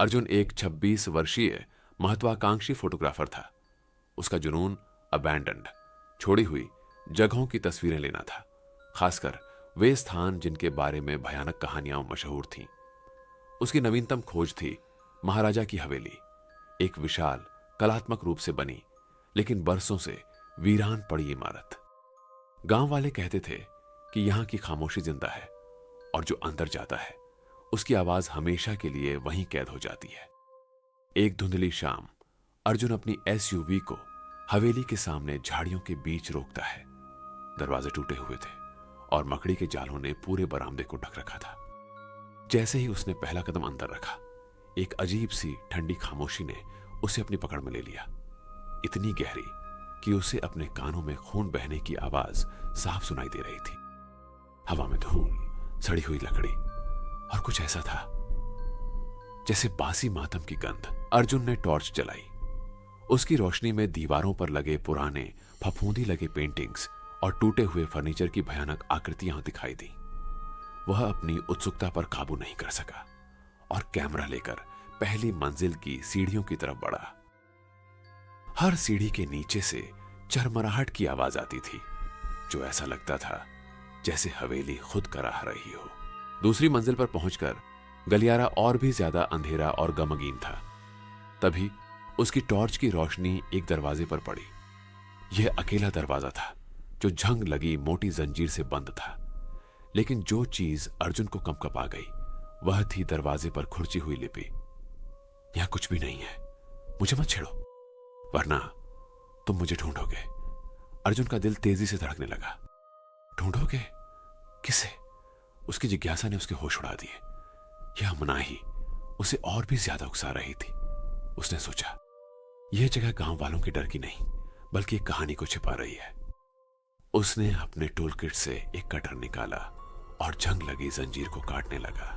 अर्जुन एक 26 वर्षीय महत्वाकांक्षी फोटोग्राफर था। उसका जुनून अबैंडन्ड, छोड़ी हुई जगहों की तस्वीरें लेना था, खासकर वे स्थान जिनके बारे में भयानक कहानियां मशहूर थीं। उसकी नवीनतम खोज थी महाराजा की हवेली, एक विशाल कलात्मक रूप से बनी लेकिन बरसों से वीरान पड़ी इमारत। गांव वाले कहते थे कि यहां की खामोशी जिंदा है और जो अंदर जाता है उसकी आवाज हमेशा के लिए वहीं कैद हो जाती है। एक धुंधली शाम अर्जुन अपनी एसयूवी को हवेली के सामने झाड़ियों के बीच रोकता है। दरवाजे टूटे हुए थे और मकड़ी के जालों ने पूरे बरामदे को ढक रखा था। जैसे ही उसने पहला कदम अंदर रखा, एक अजीब सी ठंडी खामोशी ने उसे अपनी पकड़ में ले लिया, इतनी गहरी कि उसे अपने कानों में खून बहने की आवाज साफ सुनाई दे रही थी। हवा में धूल, सड़ी हुई लकड़ी और कुछ ऐसा था जैसे बासी मातम की गंध। अर्जुन ने टॉर्च जलाई। उसकी रोशनी में दीवारों पर लगे पुराने फफूंदी लगे पेंटिंग्स और टूटे हुए फर्नीचर की भयानक आकृतियां दिखाई दी। वह अपनी उत्सुकता पर काबू नहीं कर सका और कैमरा लेकर पहली मंजिल की सीढ़ियों की तरफ बढ़ा। हर सीढ़ी के नीचे से चरमराहट की आवाज आती थी, जो ऐसा लगता था जैसे हवेली खुद कराह रही हो। दूसरी मंजिल पर पहुंचकर गलियारा और भी ज्यादा अंधेरा और गमगीन था। तभी उसकी टॉर्च की रोशनी एक दरवाजे पर पड़ी। यह अकेला दरवाजा था जो झंग लगी मोटी जंजीर से बंद था, लेकिन जो चीज अर्जुन को कंपकपा गई वह थी दरवाजे पर खुरची हुई लिपि। यहां कुछ भी नहीं है, मुझे मत छेड़ो वरना तुम मुझे ढूंढोगे। अर्जुन का दिल तेजी से धड़कने लगा। ढूंढोगे? किसे? उसकी जिज्ञासा ने उसके होश उड़ा दिए। यह मनाही उसे और भी ज्यादा उकसा रही थी। उसने सोचा, यह जगह गांव वालों के डर की नहीं बल्कि एक कहानी को छिपा रही है। उसने अपने टूल किट से एक कटर निकाला और जंग लगी जंजीर को काटने लगा।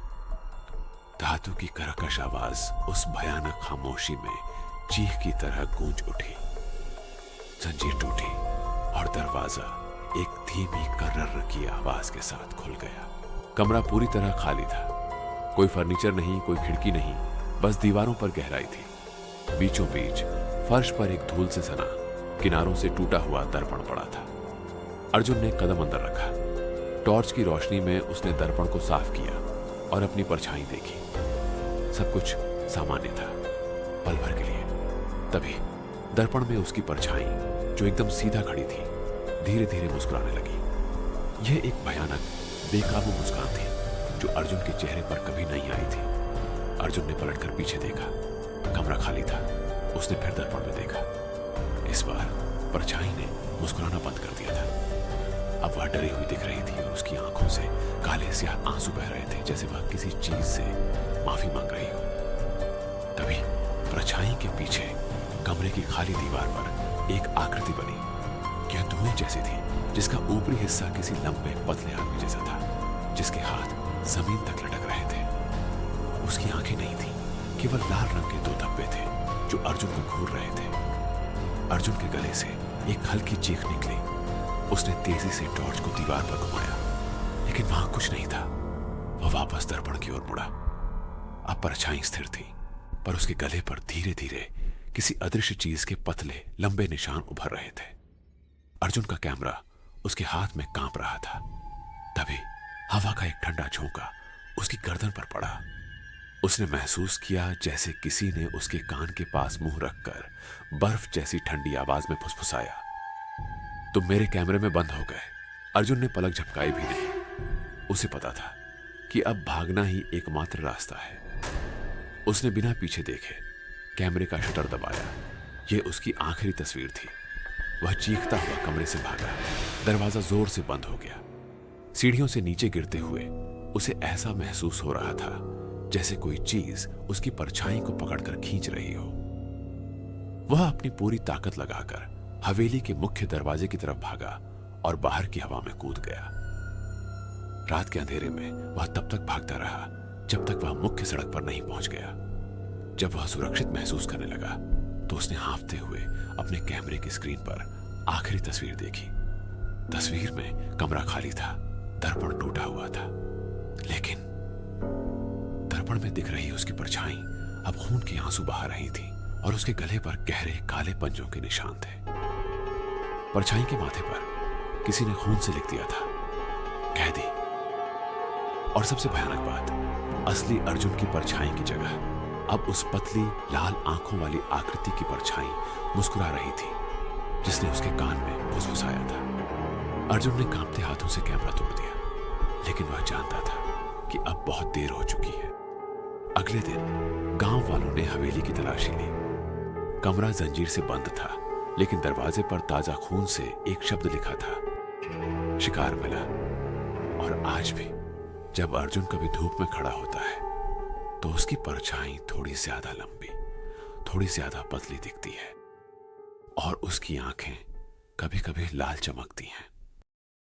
धातु की करकश आवाज उस भयानक खामोशी में चीख की तरह गूंज उठी। जंजीर टूटी और दरवाजा एक धीमी कर्रर की आवाज के साथ खुल गया। कमरा पूरी तरह खाली था। कोई फर्नीचर नहीं, कोई खिड़की नहीं, बस दीवारों पर गहराई थी। बीचों बीच फर्श पर एक धूल से सना किनारों से टूटा हुआ दर्पण पड़ा था। अर्जुन ने कदम अंदर रखा। टॉर्च की रोशनी में उसने दर्पण को साफ किया और अपनी परछाई देखी। सब कुछ सामान्य था पल भर के लिए। तभी दर्पण में उसकी परछाई, जो एकदम सीधा खड़ी थी, धीरे धीरे मुस्कुराने लगी। यह एक भयानक बेकाबू मुस्कान थी जो अर्जुन के चेहरे पर कभी नहीं आई थी। अर्जुन ने पलटकर पीछे देखा। कमरा खाली था। उसने फिर दर्पण में देखा। इस बार परछाई ने मुस्कुराना बंद कर दिया था। अब वह डरी हुई दिख रही थी और उसकी आंखों से काले स्याह आंसू बह रहे थे, जैसे वह किसी चीज से माफी मांग रही हो। तभी परछाई के पीछे कमरे की खाली दीवार पर एक आकृति बनी। यह धुएं जैसी थी, जिसका ऊपरी हिस्सा किसी लंबे पतले आदमी जैसा था, जिसके हाथ जमीन तक लटक रहे थे। उसकी आंखें नहीं थी, केवल लाल रंग के 2 धब्बे थे जो अर्जुन को घूर रहे थे। अर्जुन के गले से एक हल्की चीख निकली। उसने तेजी से टॉर्च को दीवार पर घुमाया, लेकिन वहां कुछ नहीं था। वह वापस दर्पण की ओर मुड़ा। अब परछाई स्थिर थी, पर उसके गले पर धीरे धीरे किसी अदृश्य चीज के पतले लंबे निशान उभर रहे थे। अर्जुन का कैमरा उसके हाथ में कांप रहा था। तभी हवा का एक ठंडा झोंका उसकी गर्दन पर पड़ा। उसने महसूस किया जैसे किसी ने उसके कान के पास मुंह रखकर बर्फ जैसी ठंडी आवाज में फुसफुसाया, तुम मेरे कैमरे में बंद हो गए। अर्जुन ने पलक झपकाई भी नहीं। उसे पता था कि अब भागना ही एकमात्र रास्ता है। उसने बिना पीछे देखे कैमरे का शटर दबाया। यह उसकी आखिरी तस्वीर थी। वह चीखता हुआ कमरे से भागा। दरवाजा जोर से बंद हो गया। सीढ़ियों से नीचे गिरते हुए उसे ऐसा महसूस हो रहा था जैसे कोई चीज उसकी परछाई को पकड़कर खींच रही हो। वह अपनी पूरी ताकत लगाकर हवेली के मुख्य दरवाजे की तरफ भागा और बाहर की हवा में कूद गया। रात के अंधेरे में वह तब तक भागता रहा जब तक वह मुख्य सड़क पर नहीं पहुंच गया। जब वह सुरक्षित महसूस करने लगा तो उसने हांफते हुए अपने कैमरे की स्क्रीन पर आखिरी तस्वीर देखी। तस्वीर में कमरा खाली था, दर्पण टूटा हुआ था, लेकिन दर्पण में दिख रही उसकी परछाई अब खून के आंसू बहा रही थी और उसके गले पर गहरे काले पंजों के निशान थे। परछाई के माथे पर किसी ने खून से लिख दिया था, कैदी। और सबसे भयानक बात, असली अर्जुन की परछाई की जगह अब उस पतली लाल आंखों वाली आकृति की परछाई मुस्कुरा रही थी, जिसने उसके कान में फुसफुसाया था। अर्जुन ने कांपते हाथों से कैमरा तोड़ दिया, लेकिन वह जानता था कि अब बहुत देर हो चुकी है। अगले दिन गांव वालों ने हवेली की तलाशी ली। कमरा जंजीर से बंद था, लेकिन दरवाजे पर ताजा खून से एक शब्द लिखा था, शिकार मिला। और आज भी जब अर्जुन कभी धूप में खड़ा होता है तो उसकी परछाई थोड़ी ज्यादा लंबी, थोड़ी ज्यादा पतली दिखती है और उसकी आंखें कभी कभी लाल चमकती हैं।